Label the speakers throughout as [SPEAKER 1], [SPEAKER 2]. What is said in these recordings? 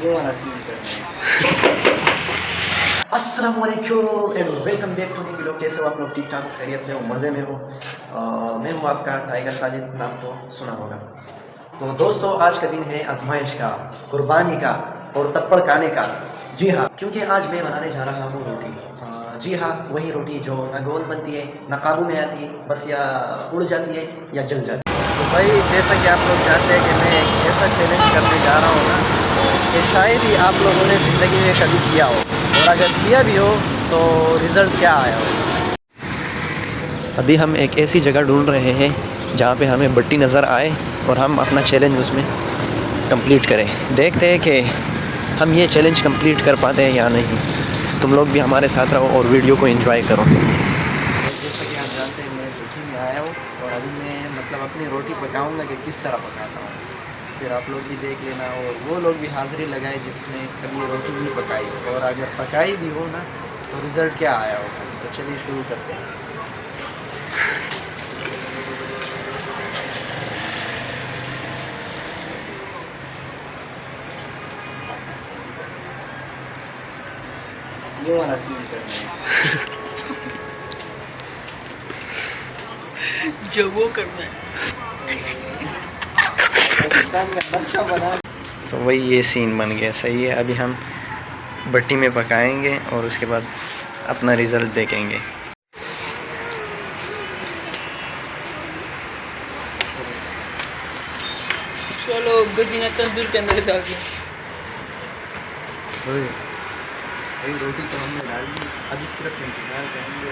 [SPEAKER 1] ये वाला सीन करना है। अस्सलाम वालेकुम and welcome back to new vlog. कैसे हो आप लोग? ठीक ठाक खैरियत से हो, मज़े में हो? मैं हूँ आपका टाइगर साजिद, नाम तो सुना होगा। तो दोस्तों, आज का दिन है आजमाइश का, कुर्बानी का और तप्पड़ खाने का। जी हाँ, क्योंकि आज मैं बनाने जा रहा हूँ रोटी। जी हाँ, वही रोटी जो ना गोल बनती है, ना काबू में आती है, बस या उड़ जाती है या जल जाती है। तो भाई, जैसा कि आप लोग जानते हैं कि मैं एक ऐसा चैलेंज करने जा रहा हूँ ना कि शायद ही आप लोगों ने ज़िंदगी में कभी किया हो, और अगर किया भी हो तो रिज़ल्ट क्या आया हो। अभी हम एक ऐसी जगह ढूंढ रहे हैं जहाँ पे हमें बट्टी नज़र आए और हम अपना चैलेंज उसमें कंप्लीट करें। देखते हैं कि हम ये चैलेंज कंप्लीट कर पाते हैं या नहीं। तुम लोग भी हमारे साथ रहो और वीडियो को एंजॉय करो। जैसा कि आप जानते हैं, मैं रोटी में आया हूँ और अभी मैं अपनी रोटी पकाऊँगा कि किस तरह पकाता हूँ। फिर आप लोग भी देख लेना और वो लोग भी हाज़िरी लगाए जिसने कभी रोटी नहीं पकाई, और अगर पकाई भी हो ना तो रिज़ल्ट क्या आया होगा। तो चलिए शुरू करते हैं। ये वाला सीन करना है।
[SPEAKER 2] जो वो करना है।
[SPEAKER 1] पाकिस्तान का नक्शा बना। तो वही ये सीन बन गया। सही है, अभी हम भट्टी में पकाएंगे और उसके बाद अपना रिज़ल्ट देखेंगे।
[SPEAKER 2] चलो गजीना तंदूर के अंदर डाल दिया।
[SPEAKER 1] भाई रोटी तो हमने डाल दी, अभी सिर्फ इंतज़ार करेंगे।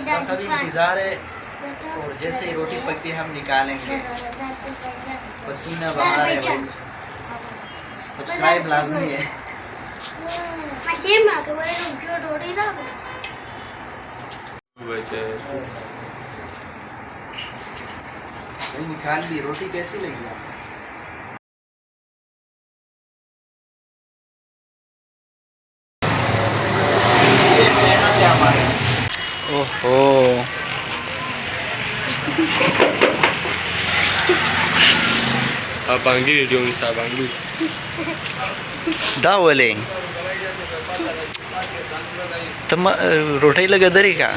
[SPEAKER 1] बस अभी इंतज़ार है, और जैसे ही रोटी पकती हम निकालेंगे। पसीना बहा रहे हैं भाई। सब्सक्राइब लाजमी है। भाई निकाल ली। रोटी कैसी लगी आपको? ये मेहनत है हमारी। ओहो,
[SPEAKER 2] Abanggi dong, sabanggi.
[SPEAKER 1] दा बोले तम रोटी लगा दरी का